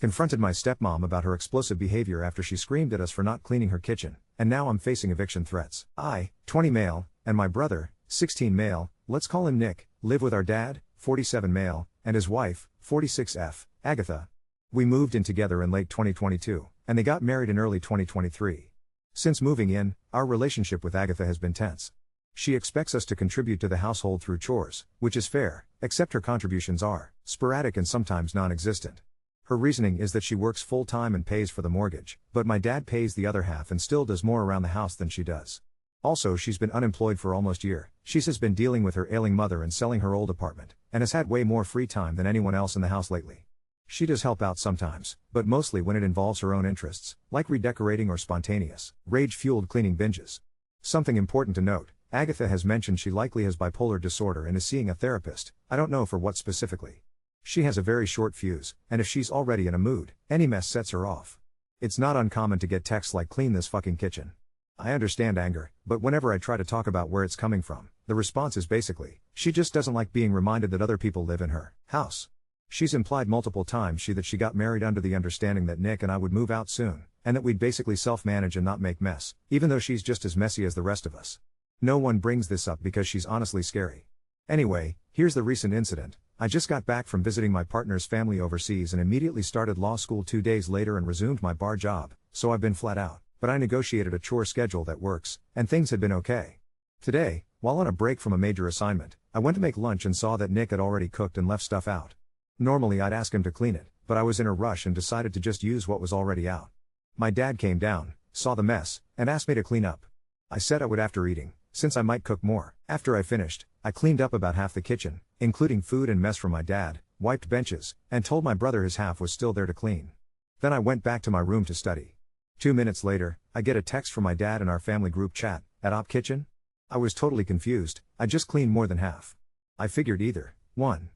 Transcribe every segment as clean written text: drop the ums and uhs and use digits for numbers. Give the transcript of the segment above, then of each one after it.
Confronted my stepmom about her explosive behavior after she screamed at us for not cleaning her kitchen, and now I'm facing eviction threats. I, 20 male, and my brother, 16 male, let's call him Nick, live with our dad, 47 male, and his wife, 46F, Agatha. We moved in together in late 2022, and they got married in early 2023. Since moving in, our relationship with Agatha has been tense. She expects us to contribute to the household through chores, which is fair, except her contributions are sporadic and sometimes non-existent. Her reasoning is that she works full-time and pays for the mortgage, but my dad pays the other half and still does more around the house than she does. Also, she's been unemployed for almost a year. She has been dealing with her ailing mother and selling her old apartment, and has had way more free time than anyone else in the house lately. She does help out sometimes, but mostly when it involves her own interests, like redecorating or spontaneous, rage-fueled cleaning binges. Something important to note, Agatha has mentioned she likely has bipolar disorder and is seeing a therapist, I don't know for what specifically. She has a very short fuse, and if she's already in a mood, any mess sets her off. It's not uncommon to get texts like "clean this fucking kitchen." I understand anger, but whenever I try to talk about where it's coming from, the response is basically, she just doesn't like being reminded that other people live in her house. She's implied multiple times that she got married under the understanding that Nick and I would move out soon, and that we'd basically self-manage and not make mess, even though she's just as messy as the rest of us. No one brings this up because she's honestly scary. Anyway, here's the recent incident. I just got back from visiting my partner's family overseas and immediately started law school 2 days later and resumed my bar job, so I've been flat out, but I negotiated a chore schedule that works, and things had been okay. Today, while on a break from a major assignment, I went to make lunch and saw that Nick had already cooked and left stuff out. Normally I'd ask him to clean it, but I was in a rush and decided to just use what was already out. My dad came down, saw the mess, and asked me to clean up. I said I would after eating, since I might cook more. After I finished, I cleaned up about half the kitchen, including food and mess from my dad, wiped benches, and told my brother his half was still there to clean. Then I went back to my room to study. 2 minutes later, I get a text from my dad in our family group chat, "At Op Kitchen?" I was totally confused. I just cleaned more than half. I figured either 1.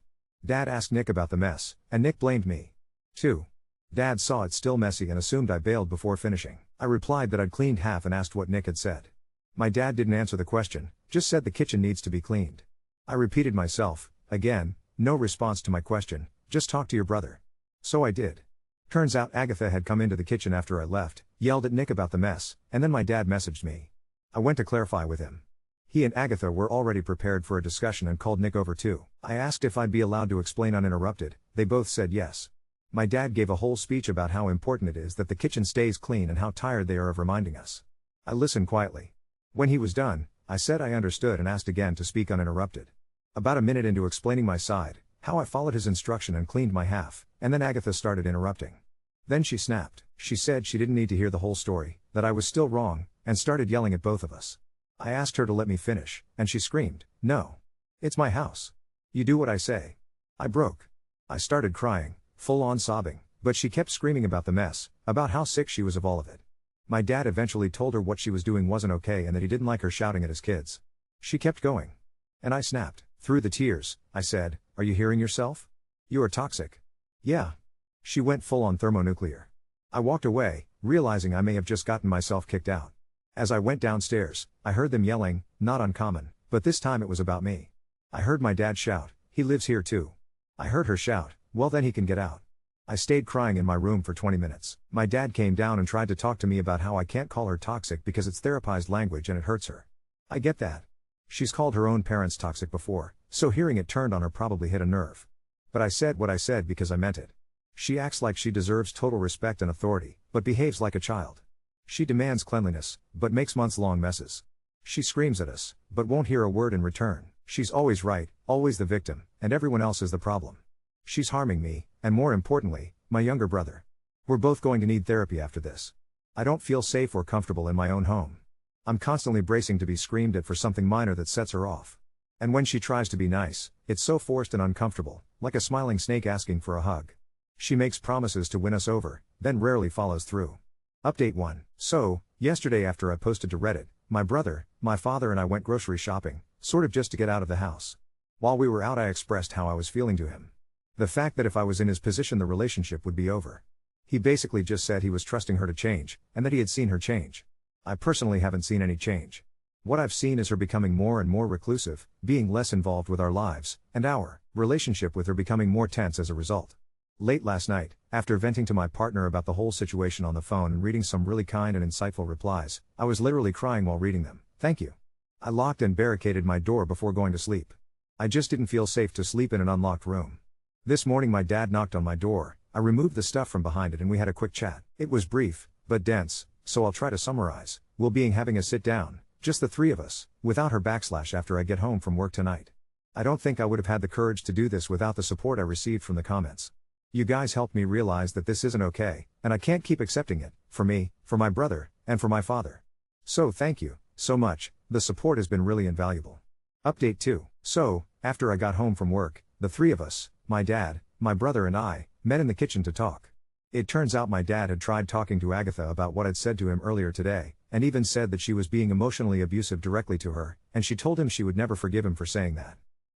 Dad asked Nick about the mess, and Nick blamed me. 2. Dad saw it still messy and assumed I bailed before finishing. I replied that I'd cleaned half and asked what Nick had said. My dad didn't answer the question, just said the kitchen needs to be cleaned. I repeated myself, again, no response to my question, just talk to your brother. So I did. Turns out Agatha had come into the kitchen after I left, yelled at Nick about the mess, and then my dad messaged me. I went to clarify with him. He and Agatha were already prepared for a discussion and called Nick over too. I asked if I'd be allowed to explain uninterrupted, they both said yes. My dad gave a whole speech about how important it is that the kitchen stays clean and how tired they are of reminding us. I listened quietly. When he was done, I said I understood and asked again to speak uninterrupted. About a minute into explaining my side, how I followed his instruction and cleaned my half, and then Agatha started interrupting. Then she snapped. She said she didn't need to hear the whole story, that I was still wrong, and started yelling at both of us. I asked her to let me finish, and she screamed, "No. It's my house. You do what I say." I broke. I started crying, full on sobbing, but she kept screaming about the mess, about how sick she was of all of it. My dad eventually told her what she was doing wasn't okay and that he didn't like her shouting at his kids. She kept going. And I snapped. Through the tears, I said, "Are you hearing yourself? You are toxic." "Yeah." She went full on thermonuclear. I walked away, realizing I may have just gotten myself kicked out. As I went downstairs, I heard them yelling, not uncommon, but this time it was about me. I heard my dad shout, "He lives here too." I heard her shout, "Well then he can get out." I stayed crying in my room for 20 minutes. My dad came down and tried to talk to me about how I can't call her toxic because it's therapized language and it hurts her. I get that. She's called her own parents toxic before, so hearing it turned on her probably hit a nerve. But I said what I said because I meant it. She acts like she deserves total respect and authority, but behaves like a child. She demands cleanliness, but makes months-long messes. She screams at us, but won't hear a word in return. She's always right, always the victim, and everyone else is the problem. She's harming me, and more importantly, my younger brother. We're both going to need therapy after this. I don't feel safe or comfortable in my own home. I'm constantly bracing to be screamed at for something minor that sets her off. And when she tries to be nice, it's so forced and uncomfortable, like a smiling snake asking for a hug. She makes promises to win us over, then rarely follows through. Update 1. So, yesterday after I posted to Reddit, my brother, my father and I went grocery shopping, sort of just to get out of the house. While we were out I expressed how I was feeling to him. The fact that if I was in his position the relationship would be over. He basically just said he was trusting her to change, and that he had seen her change. I personally haven't seen any change. What I've seen is her becoming more and more reclusive, being less involved with our lives, and our relationship with her becoming more tense as a result. Late last night, after venting to my partner about the whole situation on the phone and reading some really kind and insightful replies, I was literally crying while reading them. Thank you. I locked and barricaded my door before going to sleep. I just didn't feel safe to sleep in an unlocked room. This morning my dad knocked on my door, I removed the stuff from behind it and we had a quick chat. It was brief, but dense, so I'll try to summarize. We'll be having a sit down, just the three of us, without her / after I get home from work tonight. I don't think I would have had the courage to do this without the support I received from the comments. You guys helped me realize that this isn't okay, and I can't keep accepting it, for me, for my brother, and for my father. So thank you, so much, the support has been really invaluable. Update 2. So, after I got home from work, the three of us, my dad, my brother and I, met in the kitchen to talk. It turns out my dad had tried talking to Agatha about what I'd said to him earlier today, and even said that she was being emotionally abusive directly to her, and she told him she would never forgive him for saying that.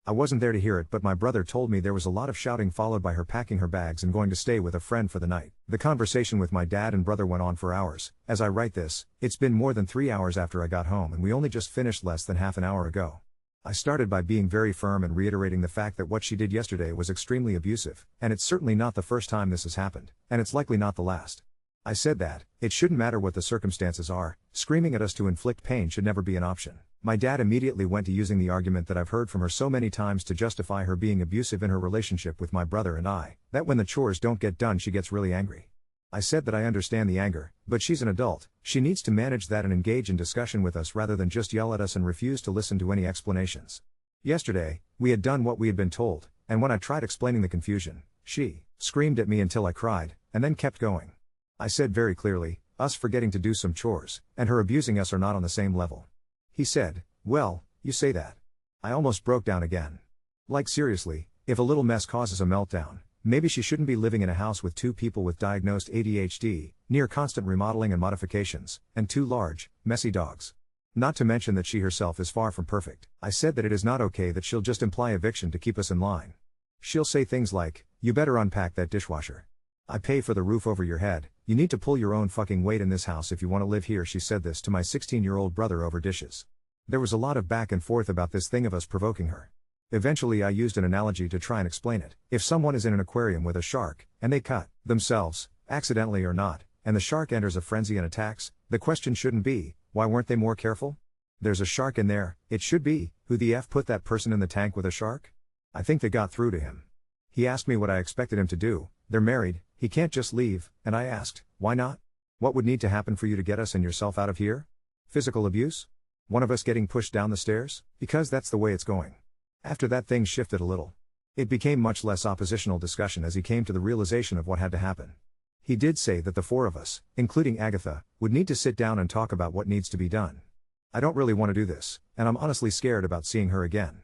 I wasn't there to hear it, but my brother told me there was a lot of shouting followed by her packing her bags and going to stay with a friend for the night. The conversation with my dad and brother went on for hours. As I write this, it's been more than 3 hours after I got home and we only just finished less than half an hour ago. I started by being very firm and reiterating the fact that what she did yesterday was extremely abusive, and it's certainly not the first time this has happened, and it's likely not the last. I said that, it shouldn't matter what the circumstances are, screaming at us to inflict pain should never be an option. My dad immediately went to using the argument that I've heard from her so many times to justify her being abusive in her relationship with my brother and I, that when the chores don't get done she gets really angry. I said that I understand the anger, but she's an adult, she needs to manage that and engage in discussion with us rather than just yell at us and refuse to listen to any explanations. Yesterday, we had done what we had been told, and when I tried explaining the confusion, she screamed at me until I cried, and then kept going. I said very clearly, us forgetting to do some chores, and her abusing us are not on the same level. He said, well, you say that. I almost broke down again. Like seriously, if a little mess causes a meltdown, maybe she shouldn't be living in a house with 2 people with diagnosed ADHD, near constant remodeling and modifications, and 2 large, messy dogs. Not to mention that she herself is far from perfect. I said that it is not okay that she'll just imply eviction to keep us in line. She'll say things like, you better unpack that dishwasher. I pay for the roof over your head, you need to pull your own fucking weight in this house if you want to live here. She said this to my 16-year-old brother over dishes. There was a lot of back and forth about this thing of us provoking her. Eventually I used an analogy to try and explain it. If someone is in an aquarium with a shark, and they cut themselves, accidentally or not, and the shark enters a frenzy and attacks, the question shouldn't be, why weren't they more careful? There's a shark in there, it should be, who the F put that person in the tank with a shark? I think they got through to him. He asked me what I expected him to do. They're married, he can't just leave, and I asked, why not? What would need to happen for you to get us and yourself out of here? Physical abuse? One of us getting pushed down the stairs? Because that's the way it's going. After that, things shifted a little. It became much less oppositional discussion as he came to the realization of what had to happen. He did say that the 4 of us, including Agatha, would need to sit down and talk about what needs to be done. I don't really want to do this, and I'm honestly scared about seeing her again.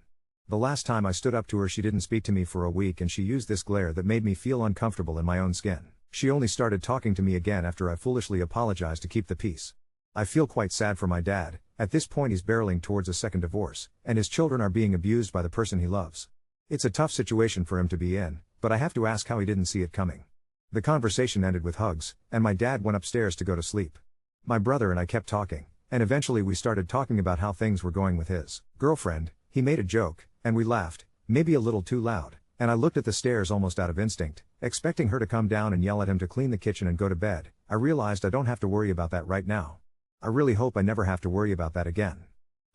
The last time I stood up to her she didn't speak to me for a week and she used this glare that made me feel uncomfortable in my own skin. She only started talking to me again after I foolishly apologized to keep the peace. I feel quite sad for my dad. At this point he's barreling towards a second divorce, and his children are being abused by the person he loves. It's a tough situation for him to be in, but I have to ask how he didn't see it coming. The conversation ended with hugs, and my dad went upstairs to go to sleep. My brother and I kept talking, and eventually we started talking about how things were going with his girlfriend. He made a joke, and we laughed, maybe a little too loud, and I looked at the stairs almost out of instinct, expecting her to come down and yell at him to clean the kitchen and go to bed. I realized I don't have to worry about that right now. I really hope I never have to worry about that again.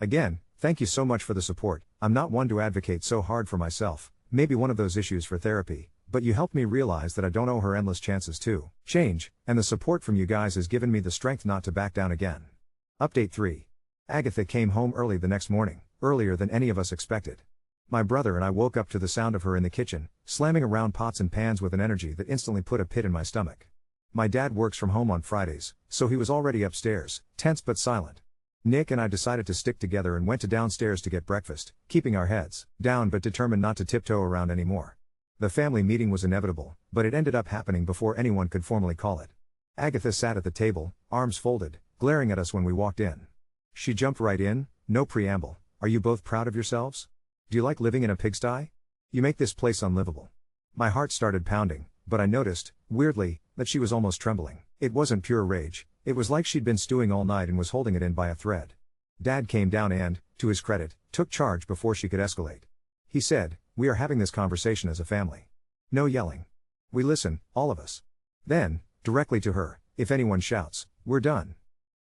Again, thank you so much for the support. I'm not one to advocate so hard for myself, maybe one of those issues for therapy, but you helped me realize that I don't owe her endless chances to change, and the support from you guys has given me the strength not to back down again. Update 3. Agatha came home early the next morning, earlier than any of us expected. My brother and I woke up to the sound of her in the kitchen, slamming around pots and pans with an energy that instantly put a pit in my stomach. My dad works from home on Fridays, so he was already upstairs, tense but silent. Nick and I decided to stick together and went to downstairs to get breakfast, keeping our heads down but determined not to tiptoe around anymore. The family meeting was inevitable, but it ended up happening before anyone could formally call it. Agatha sat at the table, arms folded, glaring at us when we walked in. She jumped right in, no preamble. Are you both proud of yourselves? Do you like living in a pigsty? You make this place unlivable. My heart started pounding, but I noticed, weirdly, that she was almost trembling. It wasn't pure rage, it was like she'd been stewing all night and was holding it in by a thread. Dad came down and, to his credit, took charge before she could escalate. He said, we are having this conversation as a family. No yelling. We listen, all of us. Then, directly to her, if anyone shouts, we're done.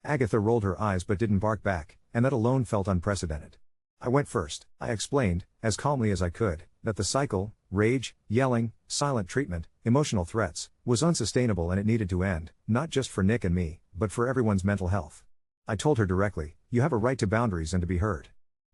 Agatha rolled her eyes but didn't bark back, and that alone felt unprecedented. I went first. I explained, as calmly as I could, that the cycle, rage, yelling, silent treatment, emotional threats, was unsustainable and it needed to end, not just for Nick and me, but for everyone's mental health. I told her directly, you have a right to boundaries and to be heard.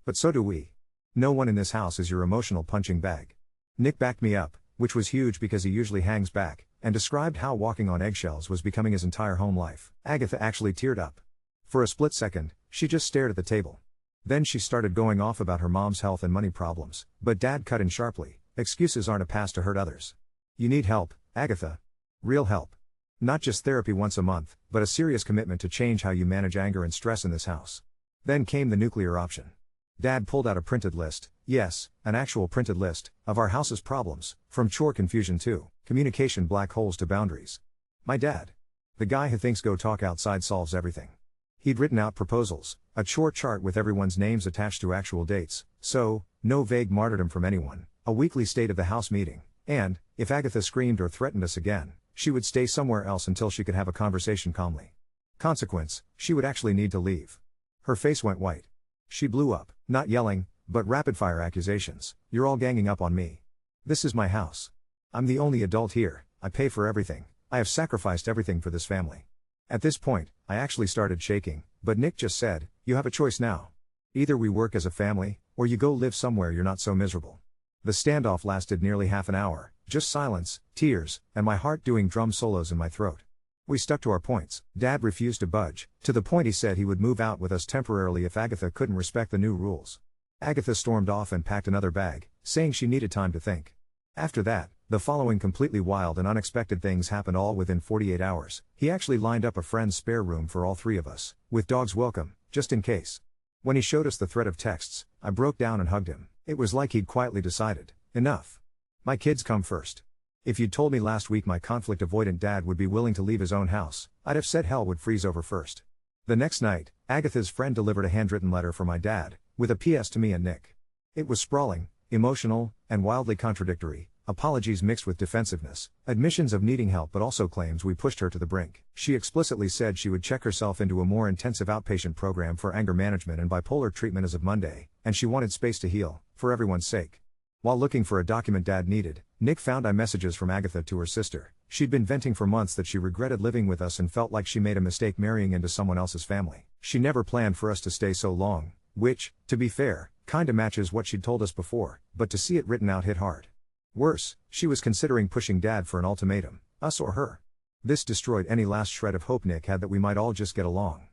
But so do we. No one in this house is your emotional punching bag. Nick backed me up, which was huge because he usually hangs back, and described how walking on eggshells was becoming his entire home life. Agatha actually teared up. For a split second, she just stared at the table. Then she started going off about her mom's health and money problems, but Dad cut in sharply, excuses aren't a pass to hurt others. You need help, Agatha. Real help. Not just therapy once a month, but a serious commitment to change how you manage anger and stress in this house. Then came the nuclear option. Dad pulled out a printed list, yes, an actual printed list, of our house's problems, from chore confusion to communication black holes to boundaries. My dad. The guy who thinks go talk outside solves everything. He'd written out proposals, a chore chart with everyone's names attached to actual dates, so, no vague martyrdom from anyone, a weekly state of the house meeting, and, if Agatha screamed or threatened us again, she would stay somewhere else until she could have a conversation calmly. Consequence, she would actually need to leave. Her face went white. She blew up, not yelling, but rapid-fire accusations. You're all ganging up on me. This is my house. I'm the only adult here, I pay for everything, I have sacrificed everything for this family. At this point, I actually started shaking, but Nick just said, you have a choice now. Either we work as a family, or you go live somewhere you're not so miserable. The standoff lasted nearly half an hour, just silence, tears, and my heart doing drum solos in my throat. We stuck to our points. Dad refused to budge, to the point he said he would move out with us temporarily if Agatha couldn't respect the new rules. Agatha stormed off and packed another bag, saying she needed time to think. After that, the following completely wild and unexpected things happened all within 48 hours. He actually lined up a friend's spare room for all three of us, with dogs welcome, just in case. When he showed us the thread of texts, I broke down and hugged him. It was like he'd quietly decided, enough. My kids come first. If you'd told me last week my conflict-avoidant dad would be willing to leave his own house, I'd have said hell would freeze over first. The next night, Agatha's friend delivered a handwritten letter for my dad, with a PS to me and Nick. It was sprawling, emotional, and wildly contradictory. Apologies mixed with defensiveness, admissions of needing help but also claims we pushed her to the brink. She explicitly said she would check herself into a more intensive outpatient program for anger management and bipolar treatment as of Monday, and she wanted space to heal, for everyone's sake. While looking for a document Dad needed, Nick found iMessages from Agatha to her sister. She'd been venting for months that she regretted living with us and felt like she made a mistake marrying into someone else's family. She never planned for us to stay so long, which, to be fair, kinda matches what she'd told us before, but to see it written out hit hard. Worse, she was considering pushing Dad for an ultimatum, us or her. This destroyed any last shred of hope Nick had that we might all just get along.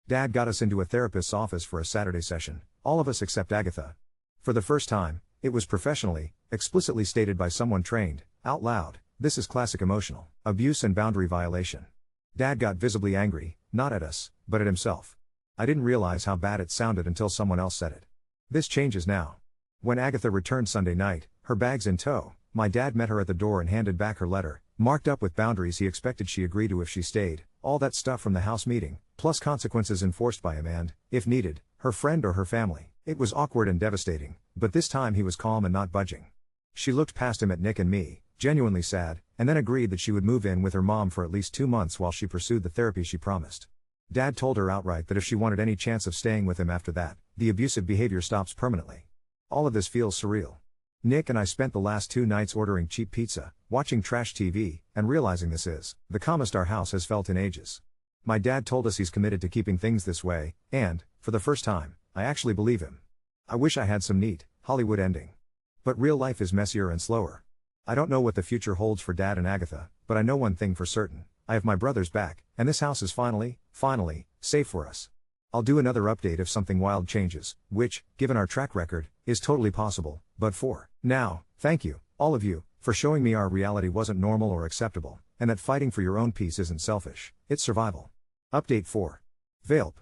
Dad got us into a therapist's office for a Saturday session, all of us except Agatha. For the first time, it was professionally, explicitly stated by someone trained, out loud, this is classic emotional abuse and boundary violation. Dad got visibly angry, not at us, but at himself. I didn't realize how bad it sounded until someone else said it. This changes now. When Agatha returned Sunday night, her bags in tow, my dad met her at the door and handed back her letter, marked up with boundaries he expected she agree to if she stayed, all that stuff from the house meeting, plus consequences enforced by him and, if needed, her friend or her family. It was awkward and devastating, but this time he was calm and not budging. She looked past him at Nick and me, genuinely sad, and then agreed that she would move in with her mom for at least 2 months while she pursued the therapy she promised. Dad told her outright that if she wanted any chance of staying with him after that, the abusive behavior stops permanently. All of this feels surreal. Nick and I spent the last 2 nights ordering cheap pizza, watching trash TV, and realizing this is the calmest our house has felt in ages. My dad told us he's committed to keeping things this way, and, for the first time, I actually believe him. I wish I had some neat, Hollywood ending. But real life is messier and slower. I don't know what the future holds for Dad and Agatha, but I know one thing for certain. I have my brothers back, and this house is finally, safe for us. I'll do another update if something wild changes, which, given our track record, is totally possible, but for now, thank you, all of you, for showing me our reality wasn't normal or acceptable, and that fighting for your own peace isn't selfish, it's survival. Update 4. Velp.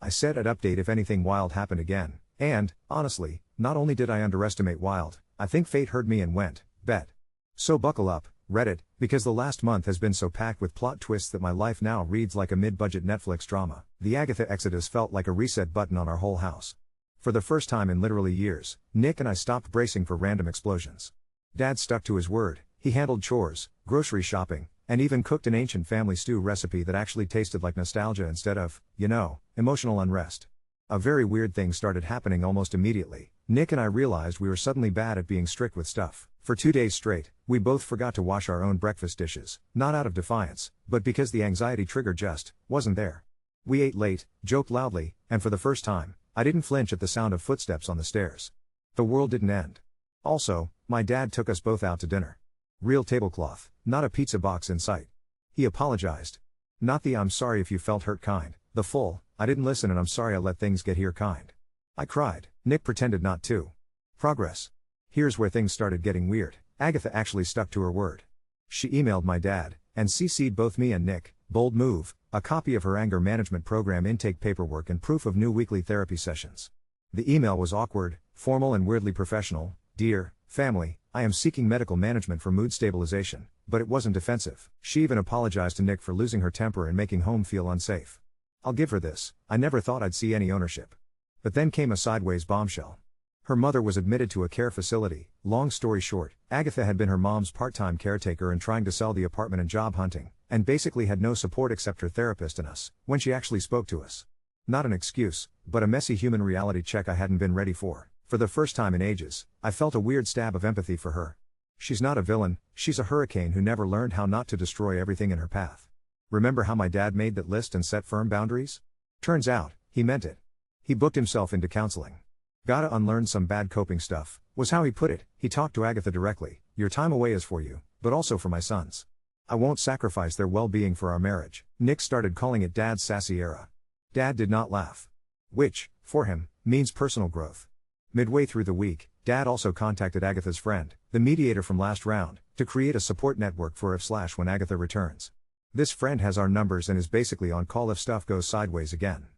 I said I'd update if anything wild happened again, and, honestly, not only did I underestimate wild, I think fate heard me and went, bet. So buckle up, Reddit, because the last month has been so packed with plot twists that my life now reads like a mid-budget Netflix drama. The Agatha exodus felt like a reset button on our whole house. For the first time in literally years, Nick and I stopped bracing for random explosions. Dad stuck to his word, He handled chores, grocery shopping, and even cooked an ancient family stew recipe that actually tasted like nostalgia instead of, emotional unrest. A very weird thing started happening almost immediately. Nick and I realized we were suddenly bad at being strict with stuff. For 2 days straight, we both forgot to wash our own breakfast dishes, not out of defiance, but because the anxiety trigger just wasn't there. We ate late, joked loudly, and for the first time, I didn't flinch at the sound of footsteps on the stairs. The world didn't end. Also, my dad took us both out to dinner. Real tablecloth, not a pizza box in sight. He apologized. Not the "I'm sorry if you felt hurt" kind, the full "I didn't listen and I'm sorry I let things get here" kind. I cried. Nick pretended not to. Progress. Here's where things started getting weird. Agatha actually stuck to her word. She emailed my dad, and CC'd both me and Nick, bold move, a copy of her anger management program intake paperwork and proof of new weekly therapy sessions. The email was awkward, formal and weirdly professional. "Dear family, I am seeking medical management for mood stabilization," but it wasn't defensive. She even apologized to Nick for losing her temper and making home feel unsafe. I'll give her this, I never thought I'd see any ownership. But then came a sideways bombshell. Her mother was admitted to a care facility. Long story short, Agatha had been her mom's part-time caretaker and trying to sell the apartment and job hunting, and basically had no support except her therapist and us, when she actually spoke to us. Not an excuse, but a messy human reality check I hadn't been ready for. For the first time in ages, I felt a weird stab of empathy for her. She's not a villain, she's a hurricane who never learned how not to destroy everything in her path. Remember how my dad made that list and set firm boundaries? Turns out, he meant it. He booked himself into counseling. "Gotta unlearn some bad coping stuff," was how he put it. He talked to Agatha directly. "Your time away is for you, but also for my sons. I won't sacrifice their well-being for our marriage." Nick started calling it Dad's sassy era. Dad did not laugh. Which, for him, means personal growth. Midway through the week, Dad also contacted Agatha's friend, the mediator from last round, to create a support network for when Agatha returns. This friend has our numbers and is basically on call if stuff goes sideways again.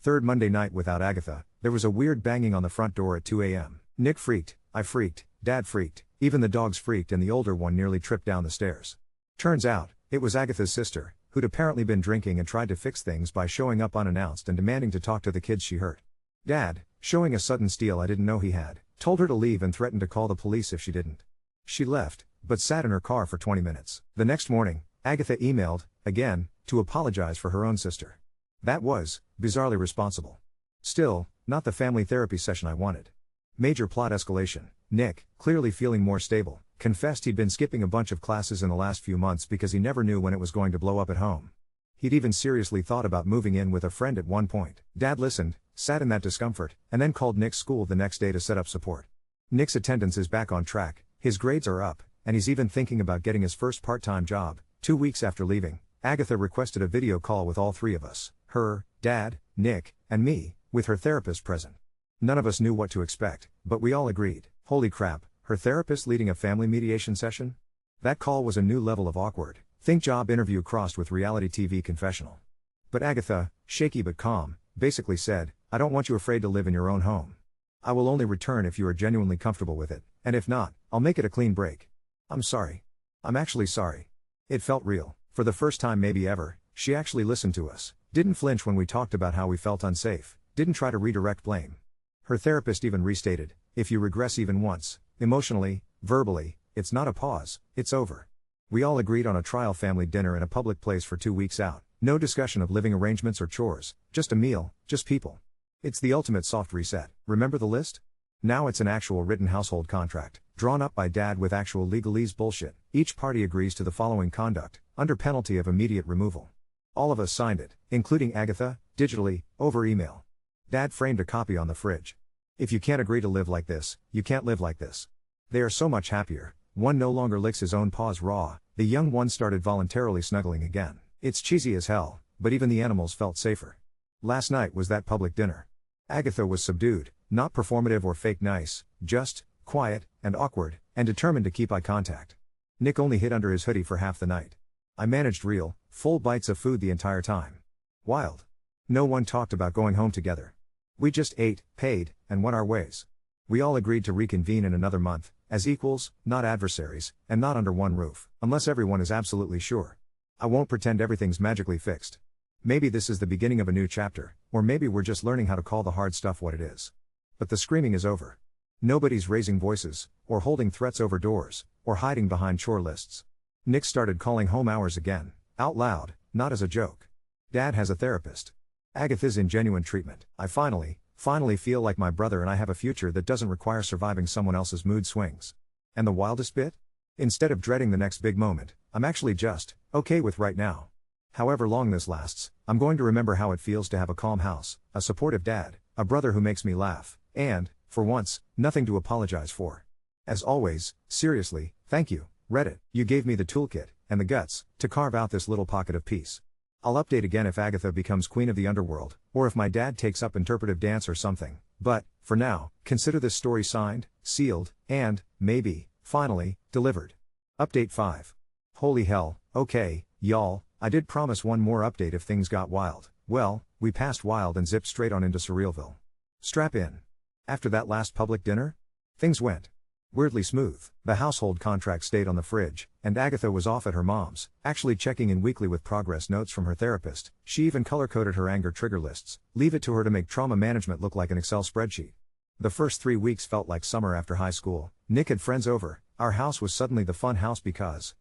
Third Monday night without Agatha, there was a weird banging on the front door at 2 a.m. Nick freaked, I freaked, Dad freaked, even the dogs freaked and the older one nearly tripped down the stairs. Turns out, it was Agatha's sister, who'd apparently been drinking and tried to fix things by showing up unannounced and demanding to talk to the kids she hurt. Dad, showing a sudden steel I didn't know he had, told her to leave and threatened to call the police if she didn't. She left, but sat in her car for 20 minutes. The next morning, Agatha emailed, again, to apologize for her own sister. That was, bizarrely responsible. Still, not the family therapy session I wanted. Major plot escalation. Nick, clearly feeling more stable, confessed he'd been skipping a bunch of classes in the last few months because he never knew when it was going to blow up at home. He'd even seriously thought about moving in with a friend at one point. Dad listened, sat in that discomfort, and then called Nick's school the next day to set up support. Nick's attendance is back on track, his grades are up, and he's even thinking about getting his first part-time job. 2 weeks after leaving, Agatha requested a video call with all three of us, her, Dad, Nick, and me, with her therapist present. None of us knew what to expect, but we all agreed. Holy crap, her therapist leading a family mediation session? That call was a new level of awkward. Think job interview crossed with reality TV confessional. But Agatha, shaky but calm, basically said, "I don't want you afraid to live in your own home. I will only return if you are genuinely comfortable with it, and if not, I'll make it a clean break. I'm sorry. I'm actually sorry." It felt real. For the first time maybe ever, she actually listened to us, didn't flinch when we talked about how we felt unsafe, didn't try to redirect blame. Her therapist even restated, if you regress even once, emotionally, verbally, it's not a pause, it's over. We all agreed on a trial family dinner in a public place for 2 weeks out, no discussion of living arrangements or chores, just a meal, just people. It's the ultimate soft reset. Remember the list? Now it's an actual written household contract, drawn up by Dad with actual legalese bullshit. Each party agrees to the following conduct, under penalty of immediate removal. All of us signed it, including Agatha, digitally, over email. Dad framed a copy on the fridge. If you can't agree to live like this, you can't live like this. They are so much happier. One no longer licks his own paws raw, the young one started voluntarily snuggling again. It's cheesy as hell, but even the animals felt safer. Last night was that public dinner. Agatha was subdued, not performative or fake nice, just, quiet, and awkward, and determined to keep eye contact. Nick only hid under his hoodie for half the night. I managed real, full bites of food the entire time. Wild. No one talked about going home together. We just ate, paid, and went our ways. We all agreed to reconvene in another month, as equals, not adversaries, and not under one roof, unless everyone is absolutely sure. I won't pretend everything's magically fixed. Maybe this is the beginning of a new chapter, or maybe we're just learning how to call the hard stuff what it is. But the screaming is over. Nobody's raising voices, or holding threats over doors, or hiding behind chore lists. Nick started calling home hours again, out loud, not as a joke. Dad has a therapist. Agatha's in genuine treatment. I finally feel like my brother and I have a future that doesn't require surviving someone else's mood swings. And the wildest bit? Instead of dreading the next big moment, I'm actually just okay with right now. However long this lasts, I'm going to remember how it feels to have a calm house, a supportive dad, a brother who makes me laugh, and, for once, nothing to apologize for. As always, seriously, thank you, Reddit. You gave me the toolkit, and the guts, to carve out this little pocket of peace. I'll update again if Agatha becomes queen of the underworld, or if my dad takes up interpretive dance or something, but, for now, consider this story signed, sealed, and, maybe, finally, delivered. Update 5. Holy hell, okay, y'all, I did promise one more update if things got wild. Well, we passed wild and zipped straight on into Surrealville. Strap in. After that last public dinner, things went weirdly smooth. The household contract stayed on the fridge, and Agatha was off at her mom's, actually checking in weekly with progress notes from her therapist. She even color-coded her anger trigger lists. Leave it to her to make trauma management look like an Excel spreadsheet. The first 3 weeks felt like summer after high school. Nick had friends over. Our house was suddenly the fun house because,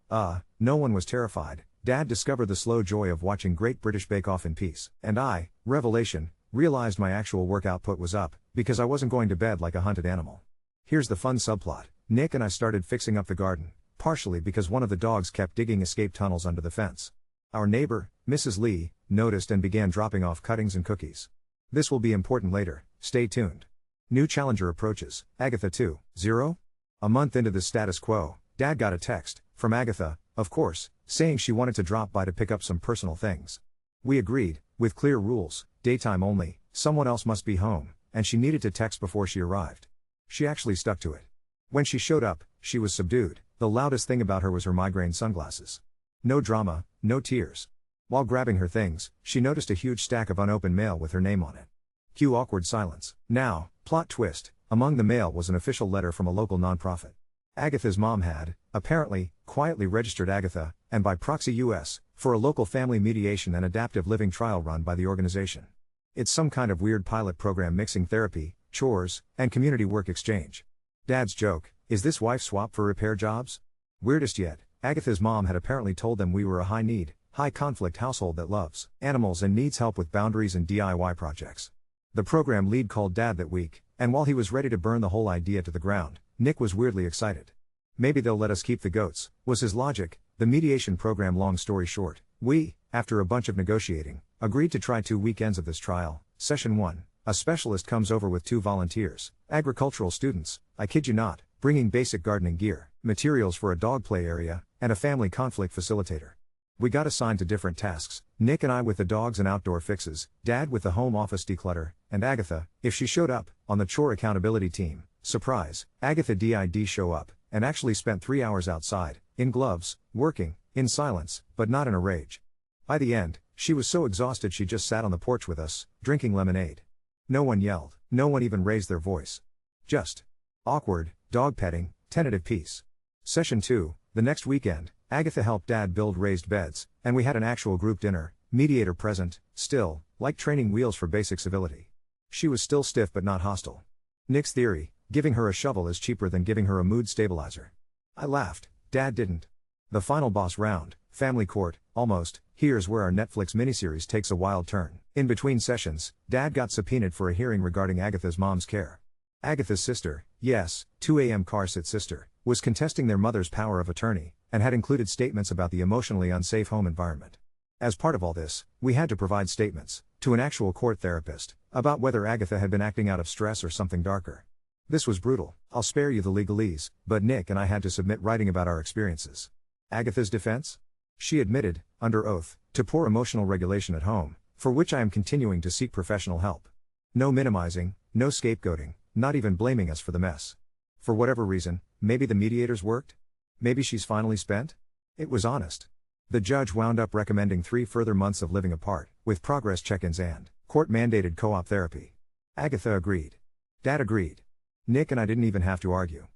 no one was terrified. Dad discovered the slow joy of watching Great British Bake Off in peace. And I, revelation, realized my actual work output was up, because I wasn't going to bed like a hunted animal. Here's the fun subplot. Nick and I started fixing up the garden, partially because one of the dogs kept digging escape tunnels under the fence. Our neighbor, Mrs. Lee, noticed and began dropping off cuttings and cookies. This will be important later, stay tuned. New challenger approaches, Agatha 2.0? A month into the status quo, Dad got a text, from Agatha, of course, saying she wanted to drop by to pick up some personal things. We agreed, with clear rules, daytime only, someone else must be home, and she needed to text before she arrived. She actually stuck to it. When she showed up, she was subdued. The loudest thing about her was her migraine sunglasses. No drama, no tears. While grabbing her things, she noticed a huge stack of unopened mail with her name on it. Cue awkward silence. Now, plot twist, among the mail was an official letter from a local nonprofit. Agatha's mom had, apparently, quietly registered Agatha, and by proxy US, for a local family mediation and adaptive living trial run by the organization. It's some kind of weird pilot program mixing therapy, chores, and community work exchange. Dad's joke, is this wife swap for repair jobs? Weirdest yet, Agatha's mom had apparently told them we were a high-need, high-conflict household that loves animals and needs help with boundaries and DIY projects. The program lead called Dad that week, and while he was ready to burn the whole idea to the ground, Nick was weirdly excited. Maybe they'll let us keep the goats, was his logic. The mediation program, long story short, we, after a bunch of negotiating, agreed to try 2 weekends of this trial. Session 1, a specialist comes over with 2 volunteers, agricultural students, I kid you not, bringing basic gardening gear, materials for a dog play area, and a family conflict facilitator. We got assigned to different tasks, Nick and I with the dogs and outdoor fixes, Dad with the home office declutter, and Agatha, if she showed up, on the chore accountability team. Surprise, Agatha did show up, and actually spent 3 hours outside, in gloves, working, in silence, but not in a rage. By the end, she was so exhausted she just sat on the porch with us, drinking lemonade. No one yelled, no one even raised their voice. Just awkward, dog petting, tentative peace. Session 2, the next weekend, Agatha helped Dad build raised beds, and we had an actual group dinner, mediator present, still, like training wheels for basic civility. She was still stiff but not hostile. Nick's theory, giving her a shovel is cheaper than giving her a mood stabilizer. I laughed, Dad didn't. The final boss round, family court, almost, here's where our Netflix miniseries takes a wild turn. In between sessions, Dad got subpoenaed for a hearing regarding Agatha's mom's care. Agatha's sister, yes, 2 a.m. car sit sister, was contesting their mother's power of attorney, and had included statements about the emotionally unsafe home environment. As part of all this, we had to provide statements, to an actual court therapist, about whether Agatha had been acting out of stress or something darker. This was brutal, I'll spare you the legalese, but Nick and I had to submit writing about our experiences. Agatha's defense? She admitted, under oath, to poor emotional regulation at home, for which I am continuing to seek professional help. No minimizing, no scapegoating, not even blaming us for the mess. For whatever reason, maybe the mediators worked? Maybe she's finally spent? It was honest. The judge wound up recommending 3 further months of living apart, with progress check-ins and court-mandated co-op therapy. Agatha agreed. Dad agreed. Nick and I didn't even have to argue.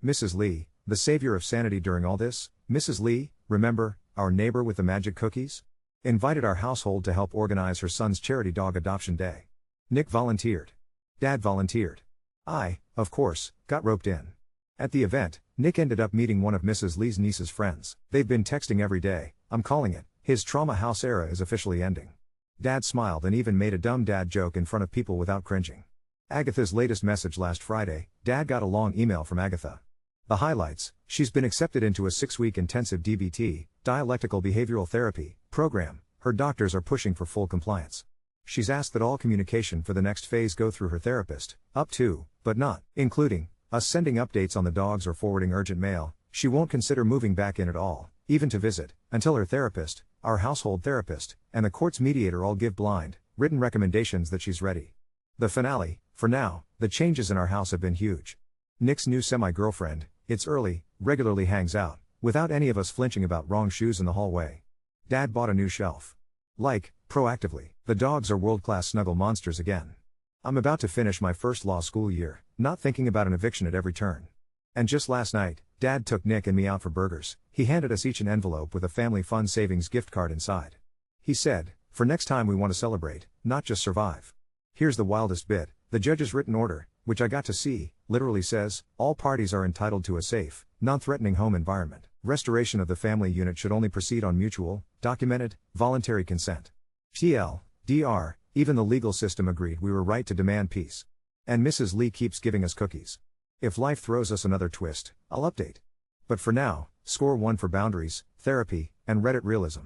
Mrs. Lee, the savior of sanity during all this, Mrs. Lee, remember, our neighbor with the magic cookies? Invited our household to help organize her son's charity dog adoption day. Nick volunteered. Dad volunteered. I, of course, got roped in. At the event, Nick ended up meeting one of Mrs. Lee's niece's friends. They've been texting every day. I'm calling it. His trauma house era is officially ending. Dad smiled and even made a dumb dad joke in front of people without cringing. Agatha's latest message last Friday, Dad got a long email from Agatha. The highlights: she's been accepted into a 6-week intensive DBT, dialectical behavioral therapy, program. Her doctors are pushing for full compliance. She's asked that all communication for the next phase go through her therapist, up to, but not, including, us sending updates on the dogs or forwarding urgent mail. She won't consider moving back in at all, even to visit, until her therapist, our household therapist, and the court's mediator all give blind, written recommendations that she's ready. The finale: for now, the changes in our house have been huge. Nick's new semi-girlfriend, it's early, regularly hangs out, without any of us flinching about wrong shoes in the hallway. Dad bought a new shelf. Proactively, the dogs are world-class snuggle monsters again. I'm about to finish my first law school year, not thinking about an eviction at every turn. And just last night, Dad took Nick and me out for burgers. He handed us each an envelope with a family fun savings gift card inside. He said, for next time we want to celebrate, not just survive. Here's the wildest bit: the judge's written order, which I got to see, literally says, all parties are entitled to a safe, non-threatening home environment. Restoration of the family unit should only proceed on mutual, documented, voluntary consent. TLDR, even the legal system agreed we were right to demand peace. And Mrs. Lee keeps giving us cookies. If life throws us another twist, I'll update. But for now, score 1 for boundaries, therapy, and Reddit realism.